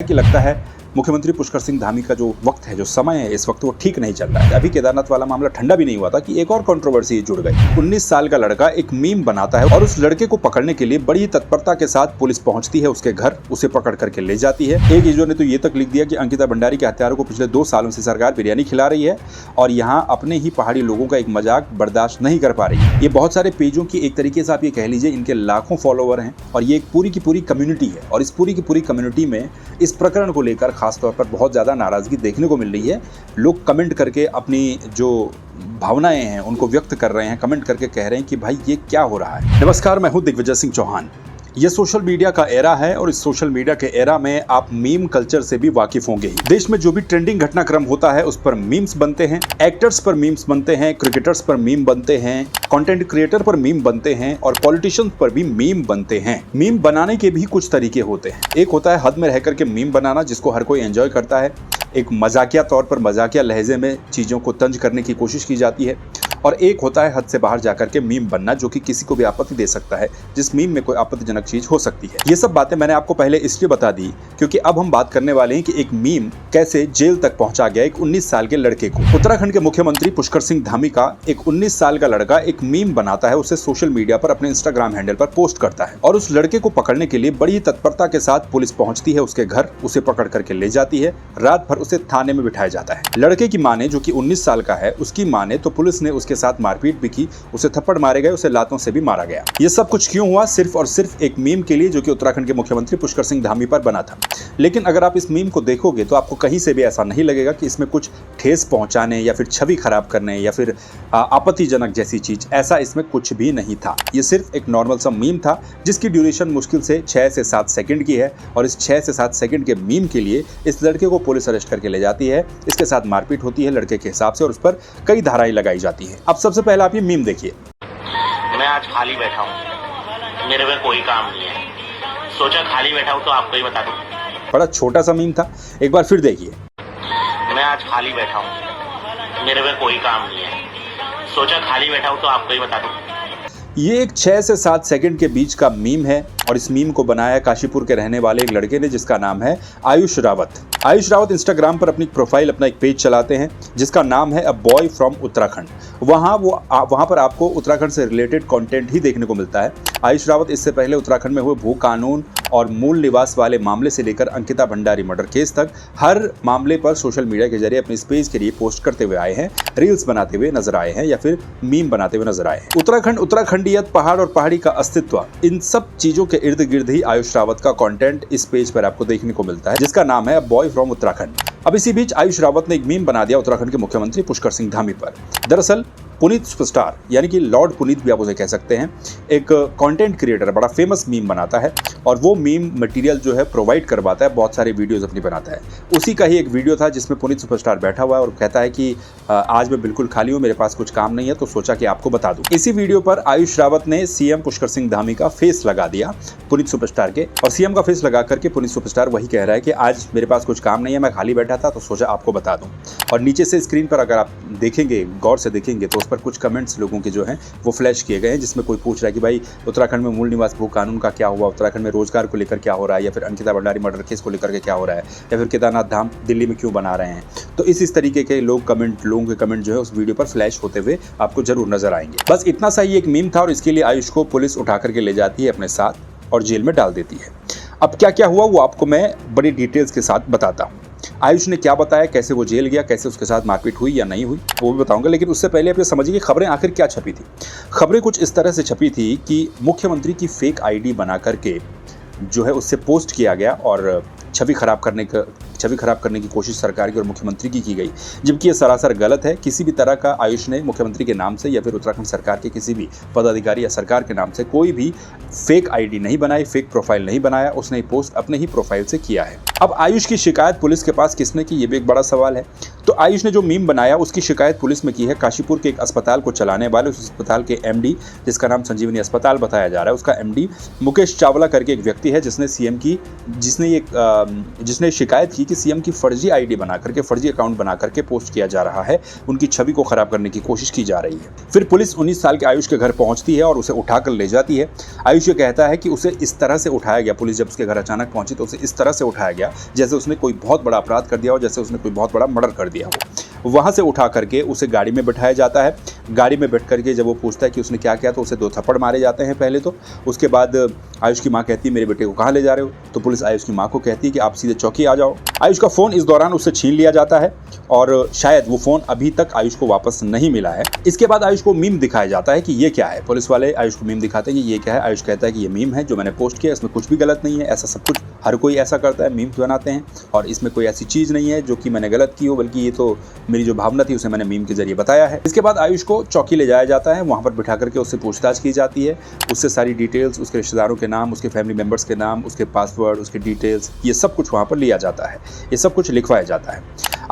कि लगता है मुख्यमंत्री पुष्कर सिंह धामी का जो वक्त है, जो समय है, इस वक्त वो ठीक नहीं चल रहा है। अभी केदारनाथ वाला मामला ठंडा भी नहीं हुआ था कि एक और कंट्रोवर्सी जुड़ गई। 19 साल का लड़का एक मीम बनाता है और उस लड़के को पकड़ने के लिए बड़ी तत्परता के साथ पुलिस पहुंचती है उसके घर, उसे पकड़ करके ले जाती है। एक यूजर ने तो ये तक लिख दिया कि अंकिता भंडारी के हत्यारों को पिछले 2 सालों से सरकार बिरयानी खिला रही है और यहाँ अपने ही पहाड़ी लोगों का एक मजाक बर्दाश्त नहीं कर पा रही है। ये बहुत सारे पेजों की एक तरीके से आप ये कह लीजिए इनके लाखों फॉलोवर हैं और ये एक पूरी की पूरी कम्युनिटी है और इस पूरी की पूरी कम्युनिटी में इस प्रकरण को लेकर खासतौर पर बहुत ज़्यादा नाराज़गी देखने को मिल रही है। लोग कमेंट करके अपनी जो भावनाएं हैं उनको व्यक्त कर रहे हैं, कमेंट करके कह रहे हैं कि भाई ये क्या हो रहा है। नमस्कार, मैं हूं दिग्विजय सिंह चौहान। ये सोशल मीडिया का एरा है और इस सोशल मीडिया के एरा में आप मीम कल्चर से भी वाकिफ होंगे ही। देश में जो भी ट्रेंडिंग घटनाक्रम होता है उस पर मीम्स बनते हैं, एक्टर्स पर मीम्स बनते हैं, क्रिकेटर्स पर मीम बनते हैं, कंटेंट क्रिएटर पर मीम बनते हैं और पॉलिटिशियंस पर भी मीम बनते हैं। मीम बनाने के भी कुछ तरीके होते हैं। एक होता है हद में रह करके मीम बनाना, जिसको हर कोई एंजॉय करता है। एक मजाकिया तौर पर मजाकिया लहजे में चीज़ों को तंज करने की कोशिश की जाती है और एक होता है हद से बाहर जाकर के मीम बनना, जो कि किसी को भी आपत्ति दे सकता है, जिस मीम में कोई आपत्तिजनक चीज हो सकती है। ये सब बातें मैंने आपको पहले इसलिए बता दी क्योंकि अब हम बात करने वाले हैं कि एक मीम कैसे जेल तक पहुंचा गया एक 19 साल के लड़के को। उत्तराखंड के मुख्यमंत्री पुष्कर सिंह धामी का एक 19 साल का लड़का एक मीम बनाता है, उसे सोशल मीडिया पर अपने इंस्टाग्राम हैंडल पर पोस्ट करता है और उस लड़के को पकड़ने के लिए बड़ी तत्परता के साथ पुलिस पहुंचती है उसके घर, उसे पकड़ करके ले जाती है। रात भर उसे थाने में बिठाया जाता है। लड़के की मां ने, जो कि 19 साल का है, उसकी मां ने तो पुलिस ने उसके साथ मारपीट भी की, उसे थप्पड़ मारे गए, उसे लातों से भी मारा गया। ये सब कुछ क्यों हुआ? सिर्फ और सिर्फ एक मीम के लिए, जो कि उत्तराखंड के मुख्यमंत्री पुष्कर सिंह धामी पर बना था। लेकिन अगर आप इस मीम को देखोगे तो आपको कहीं से भी ऐसा नहीं लगेगा कि इसमें कुछ ठेस पहुंचाने या फिर छवि खराब करने या फिर आपत्तिजनक जैसी चीज, ऐसा इसमें कुछ भी नहीं था। ये सिर्फ एक नॉर्मल सा मीम था जिसकी ड्यूरेशन मुश्किल से 6 से 7 सेकंड की है और इस 6 से 7 सेकंड के मीम के लिए इस लड़के को पुलिस अरेस्ट करके ले जाती है। इसके साथ मारपीट होती है लड़के के हिसाब से और उस पर कई धाराएं लगाई जाती है। अब सबसे पहले आप ये मीम देखिए। मैं आज खाली बैठा हूँ, मेरे में कोई काम नहीं है, सोचा खाली बैठा हूँ तो आपको ही बता दूं। बड़ा छोटा सा मीम था, एक बार फिर देखिए। मैं आज खाली बैठा हूँ, मेरे में कोई काम नहीं है, सोचा खाली बैठा हूँ तो आपको ही बता दूं। ये एक 6 से 7 सेकंड के बीच का मीम है और इस मीम को बनाया काशीपुर के रहने वाले एक लड़के ने, जिसका नाम है आयुष रावत। आयुष रावत इंस्टाग्राम पर अपनी प्रोफाइल, अपना एक पेज चलाते हैं जिसका नाम है अ बॉय फ्रॉम उत्तराखंड। वहाँ पर आपको उत्तराखंड से रिलेटेड कंटेंट ही देखने को मिलता है। आयुष रावत इससे पहले उत्तराखंड में हुए भू कानून और मूल निवास वाले मामले से लेकर अंकिता भंडारी मर्डर केस तक हर मामले पर सोशल मीडिया के जरिए अपने इस पेज के लिए पोस्ट करते हुए आए हैं, रील्स बनाते हुए नजर आए हैं या फिर मीम बनाते हुए नजर आए हैं। उत्तराखंड, उत्तराखंडियत, पहाड़ और पहाड़ी का अस्तित्व, इन सब चीजों के इर्द गिर्द ही आयुष रावत का कंटेंट इस पेज पर आपको देखने को मिलता है, जिसका नाम है बॉय फ्रॉम उत्तराखंड। अब इसी बीच आयुष रावत ने एक मीम बना दिया उत्तराखंड के मुख्यमंत्री पुष्कर सिंह धामी पर। दरअसल पुनीत सुपरस्टार, यानी कि लॉर्ड पुनीत भी आप उसे कह सकते हैं, एक कंटेंट क्रिएटर बड़ा फेमस मीम बनाता है और वो मीम मटेरियल जो है प्रोवाइड करवाता है, बहुत सारे वीडियोस अपनी बनाता है। उसी का ही एक वीडियो था जिसमें पुनीत सुपरस्टार बैठा हुआ है और कहता है कि आज मैं बिल्कुल खाली हूँ, मेरे पास कुछ काम नहीं है, तो सोचा कि आपको बता दूं। इसी वीडियो पर आयुष रावत ने सीएम पुष्कर सिंह धामी का फेस लगा दिया पुनीत सुपरस्टार के, और सीएम का फेस लगा करके पुनीत सुपरस्टार वही कह रहा है कि आज मेरे पास कुछ काम नहीं है, मैं खाली बैठा था तो सोचा आपको बता दूं। और नीचे से स्क्रीन पर अगर आप देखेंगे, गौर से देखेंगे, तो उस पर कुछ कमेंट्स लोगों के जो हैं वो फ्लैश किए गए हैं, जिसमें कोई पूछ रहा है कि भाई उत्तराखंड में मूल निवास भू कानून का क्या हुआ, उत्तराखंड में रोजगार को लेकर क्या हो रहा है, या फिर अंकिता भंडारी मर्डर केस को लेकर के क्या हो रहा है, या फिर केदारनाथ धाम दिल्ली में क्यों बना रहे हैं। तो इस तरीके के लोगों के कमेंट जो है उस वीडियो पर फ्लैश होते हुए आपको जरूर नजर आएंगे। बस इतना सा ही एक मीम था और इसके लिए आयुष को पुलिस उठा करके ले जाती है अपने साथ और जेल में डाल देती है। अब क्या क्या हुआ वो आपको मैं बड़ी डिटेल्स के साथ बताता हूँ। आयुष ने क्या बताया, कैसे वो जेल गया, कैसे उसके साथ मारपीट हुई या नहीं हुई, वो भी बताऊंगा। लेकिन उससे पहले आप ये समझिए कि खबरें आखिर क्या छपी थी। खबरें कुछ इस तरह से छपी थी कि मुख्यमंत्री की फेक आईडी बना करके जो है उससे पोस्ट किया गया और छवि खराब करने की कोशिश सरकार की और मुख्यमंत्री की गई, जबकि ये सरासर गलत है। किसी भी तरह का आयुष ने मुख्यमंत्री के नाम से या फिर उत्तराखंड सरकार के किसी भी पदाधिकारी या सरकार के नाम से कोई भी फेक आईडी नहीं बनाई, फेक प्रोफाइल नहीं बनाया। उसने पोस्ट अपने ही प्रोफाइल से किया है। अब आयुष की शिकायत पुलिस के पास किसने की, ये भी एक बड़ा सवाल है। तो आयुष ने जो मीम बनाया उसकी शिकायत पुलिस में की है काशीपुर के एक अस्पताल को चलाने वाले, उस अस्पताल के एमडी, जिसका नाम संजीवनी अस्पताल बताया जा रहा है, उसका एमडी मुकेश चावला करके एक व्यक्ति है जिसने शिकायत की कि सीएम की फर्जी आईडी बना करके, फर्जी अकाउंट बना करके पोस्ट किया जा रहा है, उनकी छवि को खराब करने की कोशिश की जा रही है। फिर पुलिस 19 साल के आयुष के घर पहुंचती है और उसे उठाकर ले जाती है। आयुष ये कहता है कि उसे इस तरह से उठाया गया, पुलिस जब उसके घर अचानक पहुंची तो उसे इस तरह से उठाया गया जैसे उसने कोई बहुत बड़ा अपराध कर दिया हो, जैसे उसने कोई बहुत बड़ा मर्डर कर दिया हो। वहां से उठा करके उसे गाड़ी में बैठाया जाता है। गाड़ी में बैठ करके जब वो पूछता है कि उसने क्या किया तो उसे 2 थप्पड़ मारे जाते हैं पहले तो। उसके बाद आयुष की माँ कहती है मेरे बेटे को कहाँ ले जा रहे हो, तो पुलिस आयुष की माँ को कहती है कि आप सीधे चौकी आ जाओ। आयुष का फ़ोन इस दौरान उससे छीन लिया जाता है और शायद वो फ़ोन अभी तक आयुष को वापस नहीं मिला है। इसके बाद आयुष को मीम दिखाया जाता है कि ये क्या है। पुलिस वाले आयुष को मीम दिखाते हैं कि ये क्या है। आयुष कहता है कि ये मीम है जो मैंने पोस्ट किया, इसमें कुछ भी गलत नहीं है, ऐसा सब कुछ हर कोई ऐसा करता है, मीम्स बनाते हैं और इसमें कोई ऐसी चीज़ नहीं है जो कि मैंने गलत की हो, बल्कि ये तो मेरी जो भावना थी उसे मैंने मीम के जरिए बताया है। इसके बाद आयुष को चौकी ले जाया जाता है, वहाँ पर बिठा करके उससे पूछताछ की जाती है, उससे सारी डिटेल्स, उसके रिश्तेदारों के नाम, उसके फैमिली मेम्बर्स के नाम, उसके पासवर्ड, उसके डिटेल्स, ये सब कुछ वहाँ पर लिया जाता है, ये सब कुछ लिखवाया जाता है।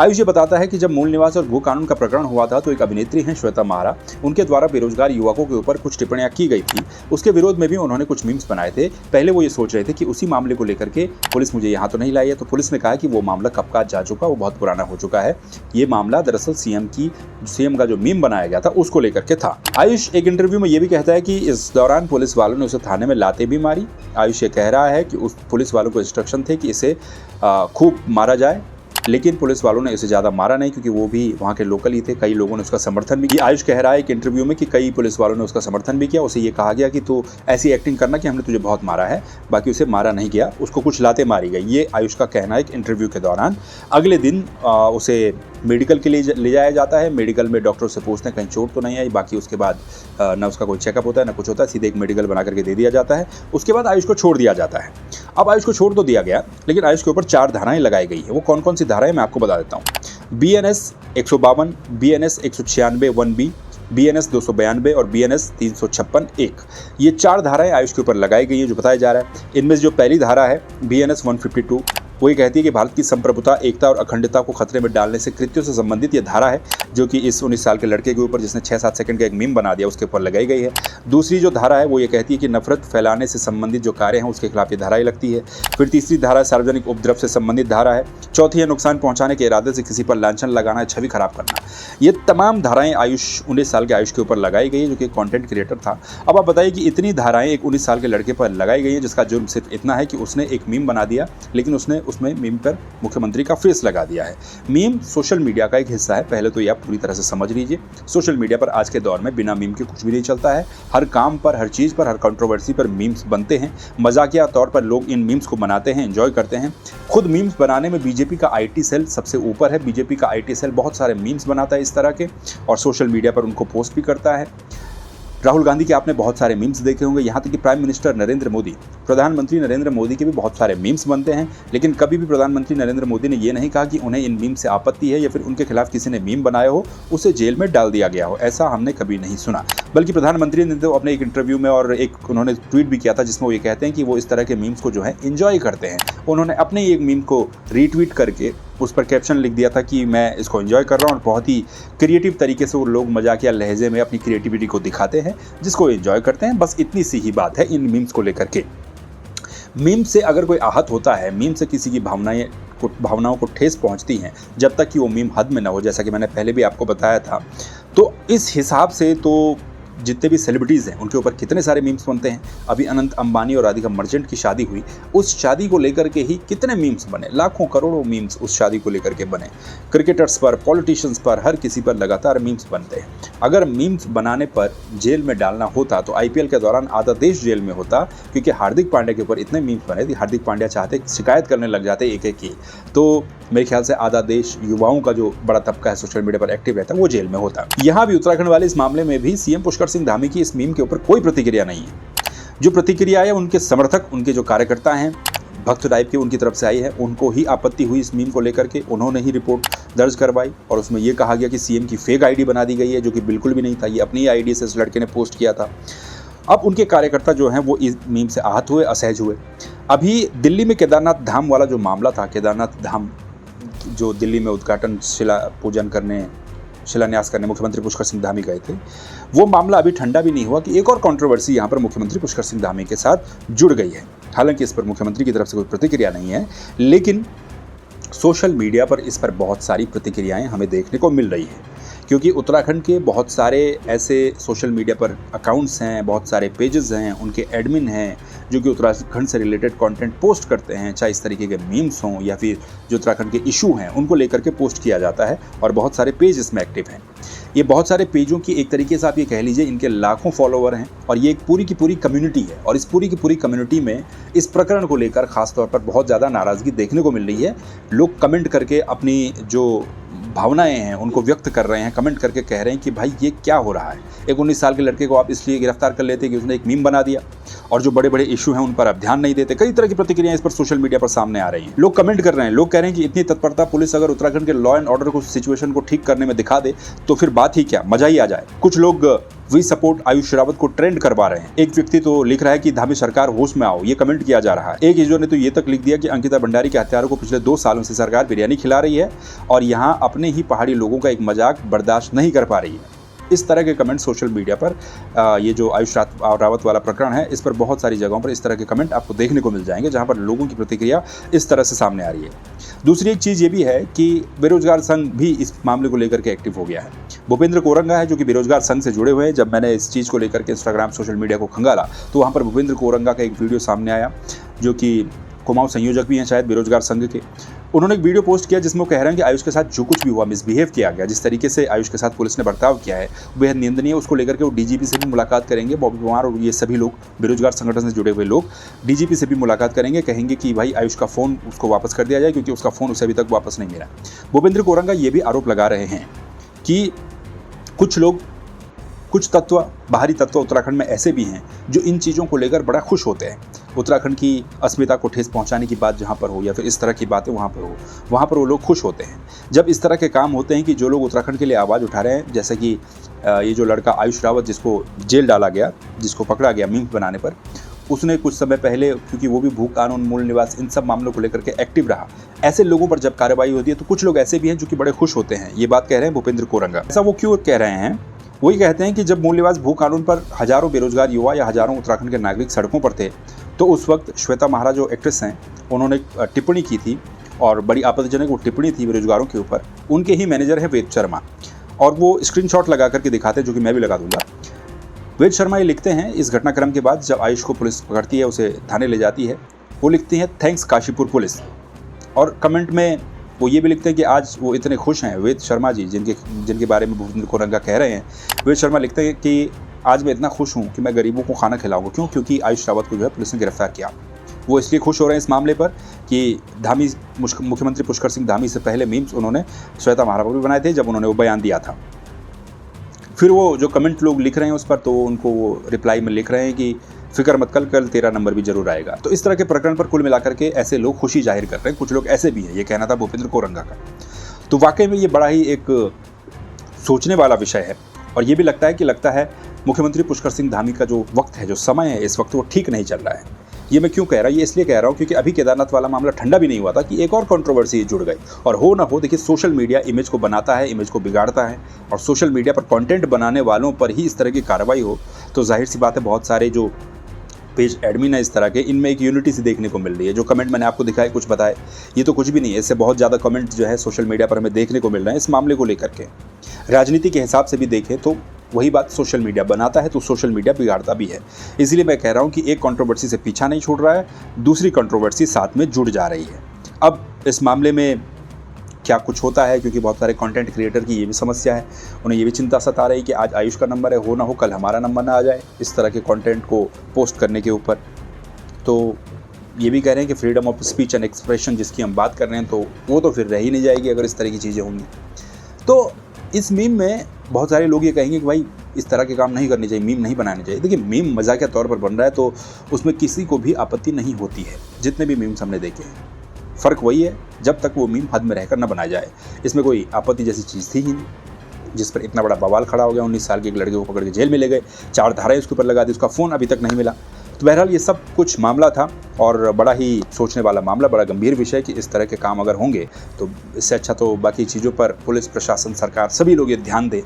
आयुष ये बताता है कि जब मूल निवास और भू कानून का प्रकरण हुआ था तो एक अभिनेत्री हैं श्वेता महारा, उनके द्वारा बेरोजगार युवकों के ऊपर कुछ टिप्पणियां की गई थी, उसके विरोध में भी उन्होंने कुछ मीम्स बनाए थे। पहले वो ये सोच रहे थे कि उसी मामले को लेकर के पुलिस मुझे यहाँ तो नहीं लाई है, तो पुलिस ने कहा कि वो मामला कब का जा चुका, वो बहुत पुराना हो चुका है। ये मामला दरअसल सीएम का जो मीम बनाया गया था उसको लेकर के था। आयुष एक इंटरव्यू में ये भी कहता है कि इस दौरान पुलिस वालों ने उसे थाने में लाते भी मारी। आयुष ये कह रहा है कि उस पुलिस वालों को इंस्ट्रक्शन थे कि इसे खूब मारा जाए, लेकिन पुलिस वालों ने इसे ज़्यादा मारा नहीं क्योंकि वो भी वहाँ के लोकल ही थे। कई लोगों ने उसका समर्थन भी किया। आयुष कह रहा है एक इंटरव्यू में कि कई पुलिस वालों ने उसका समर्थन भी किया। उसे ये कहा गया कि तू ऐसी एक्टिंग करना कि हमने तुझे बहुत मारा है, बाकी उसे मारा नहीं गया, उसको कुछ लाते मारी गई। ये आयुष का कहना है एक इंटरव्यू के दौरान। अगले दिन उसे मेडिकल के लिए ले जाया जाता है। मेडिकल में डॉक्टर से पूछते हैं कहीं चोट तो नहीं आई, बाकी उसके बाद ना उसका कोई चेकअप होता है ना कुछ होता है, सीधे एक मेडिकल बना करके दे दिया जाता है। उसके बाद आयुष को छोड़ दिया जाता है। अब आयुष को छोड़ तो दिया गया, लेकिन आयुष के ऊपर 4 धाराएं लगाई गई है। वो कौन कौन सी धाराएं मैं आपको बता देता हूँ। BNS 152, BNS 196 1B, BNS 292 और BNS 356 1, ये 4 धाराएं आयुष के ऊपर लगाई गई हैं जो बताया जा रहा है। इनमें जो पहली धारा है BNS 152, वो ये कहती है कि भारत की संप्रभुता, एकता और अखंडता को खतरे में डालने से कृत्यों से संबंधित ये धारा है, जो कि इस 19 साल के लड़के के ऊपर जिसने 6-7 सेकंड का एक मीम बना दिया उसके ऊपर लगाई गई है। दूसरी जो धारा है वो ये कहती है कि नफरत फैलाने से संबंधित जो कार्य हैं उसके खिलाफ ये धारा ही लगती है। फिर तीसरी धारा सार्वजनिक उपद्रव से संबंधित धारा है। चौथी है नुकसान पहुंचाने के इरादे से किसी पर लांछन लगाना, छवि खराब करना। ये तमाम धाराएं 19 साल के आयुष के ऊपर लगाई गई है, जो कि कंटेंट क्रिएटर था। अब आप बताइए कि इतनी धाराएं एक 19 साल के लड़के पर लगाई गई हैं जिसका जुर्म सिर्फ इतना है कि उसने एक मीम बना दिया, लेकिन उसने उसमें मीम पर मुख्यमंत्री का फेस लगा दिया है। मीम सोशल मीडिया का एक हिस्सा है, पहले तो ये आप पूरी तरह से समझ लीजिए। सोशल मीडिया पर आज के दौर में बिना मीम के कुछ भी नहीं चलता है। हर काम पर, हर चीज़ पर, हर कंट्रोवर्सी पर मीम्स बनते हैं। मजाकिया तौर पर लोग इन मीम्स को बनाते हैं, एंजॉय करते हैं। खुद मीम्स बनाने में बीजेपी का IT सेल सबसे ऊपर है। बीजेपी का IT सेल बहुत सारे मीम्स बनाता है इस तरह के और सोशल मीडिया पर उनको पोस्ट भी करता है। राहुल गांधी के आपने बहुत सारे मीम्स देखे होंगे, यहाँ तक कि प्राइम मिनिस्टर नरेंद्र मोदी, प्रधानमंत्री नरेंद्र मोदी के भी बहुत सारे मीम्स बनते हैं, लेकिन कभी भी प्रधानमंत्री नरेंद्र मोदी ने ये नहीं कहा कि उन्हें इन मीम्स से आपत्ति है या फिर उनके खिलाफ किसी ने मीम बनाया हो उसे जेल में डाल दिया गया हो, ऐसा हमने कभी नहीं सुना। बल्कि प्रधानमंत्री ने तो अपने एक इंटरव्यू में और एक उन्होंने ट्वीट भी किया था जिसमें वो ये कहते हैं कि वो इस तरह के मीम्स को जो है एंजॉय करते हैं। उन्होंने अपने ही एक मीम को रीट्वीट करके उस पर कैप्शन लिख दिया था कि मैं इसको एंजॉय कर रहा हूँ, और बहुत ही क्रिएटिव तरीके से वो लोग मजाकिया लहजे में अपनी क्रिएटिविटी को दिखाते हैं, जिसको एंजॉय करते हैं। बस इतनी सी ही बात है इन मीम्स को लेकर के। मीम से अगर कोई आहत होता है, मीम से किसी की भावनाओं को ठेस पहुंचती हैं, जब तक कि वो मीम हद में ना हो, जैसा कि मैंने पहले भी आपको बताया था, तो इस हिसाब से तो जितने भी सेलिब्रिटीज़ हैं उनके ऊपर कितने सारे मीम्स बनते हैं। अभी अनंत अंबानी और राधिका मर्चेंट की शादी हुई, उस शादी को लेकर के ही कितने मीम्स बने, लाखों करोड़ों मीम्स उस शादी को लेकर के बने। क्रिकेटर्स पर, पॉलिटिशियंस पर, हर किसी पर लगातार मीम्स बनते हैं। अगर मीम्स बनाने पर जेल में डालना होता तो IPL के दौरान आधा देश जेल में होता, क्योंकि हार्दिक पांड्या के ऊपर इतने मीम्स बने थे। हार्दिक पांड्या चाहते शिकायत करने लग जाते एक एक की, तो मेरे ख्याल से आधा देश, युवाओं का जो बड़ा तबका है सोशल मीडिया पर एक्टिव रहता है, वो जेल में होता। यहाँ भी उत्तराखंड वाले इस मामले में भी CM पुष्कर सिंह धामी की इस मीम के ऊपर कोई प्रतिक्रिया नहीं है। जो प्रतिक्रिया है उनके समर्थक, उनके जो कार्यकर्ता हैं, भक्त टाइप के, उनकी तरफ से आई है। उनको ही आपत्ति हुई इस मीम को लेकर के, उन्होंने ही रिपोर्ट दर्ज करवाई और उसमें यह कहा गया कि CM की फेक ID बना दी गई है, जो कि बिल्कुल भी नहीं था। ये अपनी ID से इस लड़के ने पोस्ट किया था। अब उनके कार्यकर्ता जो हैं वो इस मीम से आहत हुए, असहज हुए। अभी दिल्ली में केदारनाथ धाम वाला जो मामला था, केदारनाथ धाम जो दिल्ली में उद्घाटन शिलान्यास करने मुख्यमंत्री पुष्कर सिंह धामी गए थे, वो मामला अभी ठंडा भी नहीं हुआ कि एक और कंट्रोवर्सी यहाँ पर मुख्यमंत्री पुष्कर सिंह धामी के साथ जुड़ गई है। हालांकि इस पर मुख्यमंत्री की तरफ से कोई प्रतिक्रिया नहीं है, लेकिन सोशल मीडिया पर इस पर बहुत सारी प्रतिक्रियाएं हमें देखने को मिल रही है, क्योंकि उत्तराखंड के बहुत सारे ऐसे सोशल मीडिया पर अकाउंट्स हैं, बहुत सारे पेजेस हैं, उनके एडमिन हैं जो कि उत्तराखंड से रिलेटेड कंटेंट पोस्ट करते हैं, चाहे इस तरीके के मीम्स हों या फिर जो उत्तराखंड के इशू हैं उनको लेकर के पोस्ट किया जाता है, और बहुत सारे पेज इसमें एक्टिव हैं। ये बहुत सारे पेजों की एक तरीके से आप ये कह लीजिए इनके लाखों फॉलोवर हैं, और ये एक पूरी की पूरी कम्युनिटी है, और इस पूरी की पूरी कम्युनिटी में इस प्रकरण को लेकर खासतौर पर बहुत ज़्यादा नाराज़गी देखने को मिल रही है। लोग कमेंट करके अपनी जो भावनाएं हैं उनको व्यक्त कर रहे हैं, कमेंट करके कह रहे हैं कि भाई ये क्या हो रहा है। एक 19 साल के लड़के को आप इसलिए गिरफ्तार कर लेते कि उसने एक मीम बना दिया, और जो बड़े बड़े इशू हैं उन पर आप ध्यान नहीं देते। कई तरह की प्रतिक्रियाएं इस पर सोशल मीडिया पर सामने आ रही हैं। लोग कमेंट कर रहे हैं, लोग कह रहे हैं कि इतनी तत्परता पुलिस अगर उत्तराखंड के लॉ एंड ऑर्डर को सिचुएशन को ठीक करने में दिखा दे तो फिर बात ही क्या, मजा ही आ जाए। कुछ लोग वी सपोर्ट आयुष रावत को ट्रेंड करवा रहे हैं। एक व्यक्ति तो लिख रहा है कि धामी सरकार होश में आओ, ये कमेंट किया जा रहा है। एक यूजर ने तो ये तक लिख दिया कि अंकिता भंडारी के हत्यारों को पिछले 2 सालों से सरकार बिरयानी खिला रही है और यहाँ अपने ही पहाड़ी लोगों का एक मजाक बर्दाश्त नहीं कर पा रही है। इस तरह के कमेंट सोशल मीडिया पर ये जो आयुष रावत वाला प्रकरण है इस पर बहुत सारी जगहों पर इस तरह के कमेंट आपको देखने को मिल जाएंगे, जहां पर लोगों की प्रतिक्रिया इस तरह से सामने आ रही है। दूसरी एक चीज़ ये भी है कि बेरोजगार संघ भी इस मामले को लेकर के एक्टिव हो गया है। भूपेंद्र कोरंगा है जो कि बेरोजगार संघ से जुड़े हुए हैं। जब मैंने इस चीज़ को लेकर के इंस्टाग्राम सोशल मीडिया को खंगाला तो वहाँ पर भूपेंद्र कोरंगा का एक वीडियो सामने आया, जो कि कुमाऊं संयोजक भी हैं शायद बेरोजगार संघ के। उन्होंने एक वीडियो पोस्ट किया जिसमें वो कह रहे हैं कि आयुष के साथ जो कुछ भी हुआ, मिसबिहेव किया गया, जिस तरीके से आयुष के साथ पुलिस ने बर्ताव किया है वो बेहद निंदनीय है। उसको लेकर के वो डीजीपी से भी मुलाकात करेंगे। बॉबी पवार और ये सभी लोग बेरोजगार संगठन से जुड़े हुए लोग डीजीपी से भी मुलाकात करेंगे, कहेंगे कि भाई आयुष का फ़ोन उसको वापस कर दिया जाए क्योंकि उसका फ़ोन उसे अभी तक वापस नहीं मिला। भूपेंद्र कोरंगा ये भी आरोप लगा रहे हैं कि कुछ लोग, कुछ तत्व, बाहरी तत्व उत्तराखंड में ऐसे भी हैं जो इन चीज़ों को लेकर बड़ा खुश होते हैं। उत्तराखंड की अस्मिता को ठेस पहुंचाने की बात जहां पर हो या फिर इस तरह की बातें वहां पर वो लोग खुश होते हैं। जब इस तरह के काम होते हैं कि जो लोग उत्तराखंड के लिए आवाज़ उठा रहे हैं, जैसे कि ये जो लड़का आयुष रावत जिसको जेल डाला गया, जिसको पकड़ा गया मीम बनाने पर, उसने कुछ समय पहले, क्योंकि वो भी भू कानून, मूल निवास, इन सब मामलों को लेकर के एक्टिव रहा, ऐसे लोगों पर जब कार्रवाई होती है तो कुछ लोग ऐसे भी हैं जो कि बड़े खुश होते हैं। ये बात कह रहे हैं भूपेंद्र कोरंगा। ऐसा वो क्यों कह रहे हैं? वही कहते हैं कि जब मूल निवास भू कानून पर हजारों बेरोजगार युवा या हजारों उत्तराखंड के नागरिक सड़कों पर थे तो उस वक्त श्वेता महाराज जो एक्ट्रेस हैं उन्होंने टिप्पणी की थी, और बड़ी आपत्तिजनक वो टिप्पणी थी बेरोजगारों के ऊपर। उनके ही मैनेजर हैं वेद शर्मा, और वो स्क्रीनशॉट लगा करके दिखाते हैं, जो कि मैं भी लगा दूंगा। वेद शर्मा ये लिखते हैं इस घटनाक्रम के बाद जब आयुष को पुलिस पकड़ती है, उसे थाने ले जाती है, वो लिखती हैं थैंक्स काशीपुर पुलिस। और कमेंट में वो ये भी लिखते हैं कि आज वो इतने खुश हैं, वेद शर्मा जी जिनके बारे में भूपेंद्र कोरंगा कह रहे हैं, वेद शर्मा लिखते हैं कि आज मैं इतना खुश हूँ कि मैं गरीबों को खाना खिलाऊंगा। क्यों? क्योंकि आयुष रावत को जो है पुलिस ने गिरफ्तार किया। वो इसलिए खुश हो रहे हैं इस मामले पर कि धामी, मुख्यमंत्री पुष्कर सिंह धामी से पहले मीम्स उन्होंने श्वेता महाराज भी बनाए थे जब उन्होंने वो बयान दिया था। फिर वो जो कमेंट लोग लिख रहे हैं उस पर, तो उनको वो रिप्लाई में लिख रहे हैं कि फिक्र मत, कल तेरा नंबर भी जरूर आएगा। तो इस तरह के प्रकरण पर कुल मिलाकर के ऐसे लोग खुशी जाहिर कर रहे हैं। कुछ लोग ऐसे भी हैं, ये कहना था भूपेंद्र कोरंगा का। तो वाकई में ये बड़ा ही एक सोचने वाला विषय है, और ये भी लगता है मुख्यमंत्री पुष्कर सिंह धामी का जो वक्त है, जो समय है इस वक्त, वो ठीक नहीं चल रहा है। ये मैं क्यों कह रहा हूँ? ये इसलिए कह रहा हूँ क्योंकि अभी केदारनाथ वाला मामला ठंडा भी नहीं हुआ था कि एक और कंट्रोवर्सी जुड़ गई। और हो ना हो, देखिए सोशल मीडिया इमेज को बनाता है, इमेज को बिगाड़ता है, और सोशल मीडिया पर कंटेंट बनाने वालों पर ही इस तरह की कार्रवाई हो तो जाहिर सी बात है बहुत सारे जो पेज एडमिन है इस तरह के, इनमें एक यूनिटी सी देखने को मिल रही है। जो कमेंट मैंने आपको दिखाए, कुछ बताए, ये तो कुछ भी नहीं है। इससे बहुत ज़्यादा कमेंट जो है सोशल मीडिया पर हमें देखने को मिल रहे हैं इस मामले को लेकर के। राजनीति के हिसाब से भी देखें तो वही बात सोशल मीडिया बनाता है तो सोशल मीडिया बिगाड़ता भी है। इसलिए मैं कह रहा हूँ कि एक कंट्रोवर्सी से पीछा नहीं छूट रहा है, दूसरी कंट्रोवर्सी साथ में जुड़ जा रही है। अब इस मामले में क्या कुछ होता है, क्योंकि बहुत सारे कंटेंट क्रिएटर की ये भी समस्या है, उन्हें ये भी चिंता सता रही कि आज आयुष का नंबर है, हो ना हो कल हमारा नंबर ना आ जाए इस तरह के कंटेंट को पोस्ट करने के ऊपर। तो ये भी कह रहे हैं कि freedom of speech and expression जिसकी हम बात कर रहे हैं, तो वो तो फिर रह ही नहीं जाएगी अगर इस तरह की चीज़ें होंगी। तो इस मीम में बहुत सारे लोग ये कहेंगे कि भाई इस तरह के काम नहीं करने चाहिए, मीम नहीं बनाने चाहिए। देखिए, मीम मजाकिया तौर पर बन रहा है तो उसमें किसी को भी आपत्ति नहीं होती है, जितने भी मीम्स हमने देखे हैं। फ़र्क वही है जब तक वो मीम हद में रहकर न बनाया जाए। इसमें कोई आपत्ति जैसी चीज़ थी ही नहीं, जिस पर इतना बड़ा बवाल खड़ा हो गया। 19 साल के एक लड़के को पकड़ के जेल में ले गए, 4 धाराएं उसके ऊपर लगा दी, उसका फ़ोन अभी तक नहीं मिला। तो बहरहाल ये सब कुछ मामला था और बड़ा ही सोचने वाला मामला, बड़ा गंभीर विषय कि इस तरह के काम अगर होंगे तो इससे अच्छा तो बाकी चीज़ों पर पुलिस प्रशासन, सरकार, सभी लोग ये ध्यान दें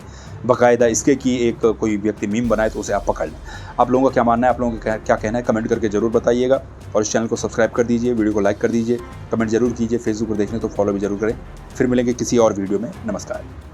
बाकायदा इसके कि एक कोई व्यक्ति मीम बनाए तो उसे आप पकड़ लें। आप लोगों का क्या मानना है, आप लोगों का क्या कहना है, कमेंट करके ज़रूर बताइएगा और इस चैनल को सब्सक्राइब कर दीजिए, वीडियो को लाइक कर दीजिए, कमेंट जरूर कीजिए, फेसबुक पर देखने तो फॉलो भी जरूर करें। फिर मिलेंगे किसी और वीडियो में। नमस्कार।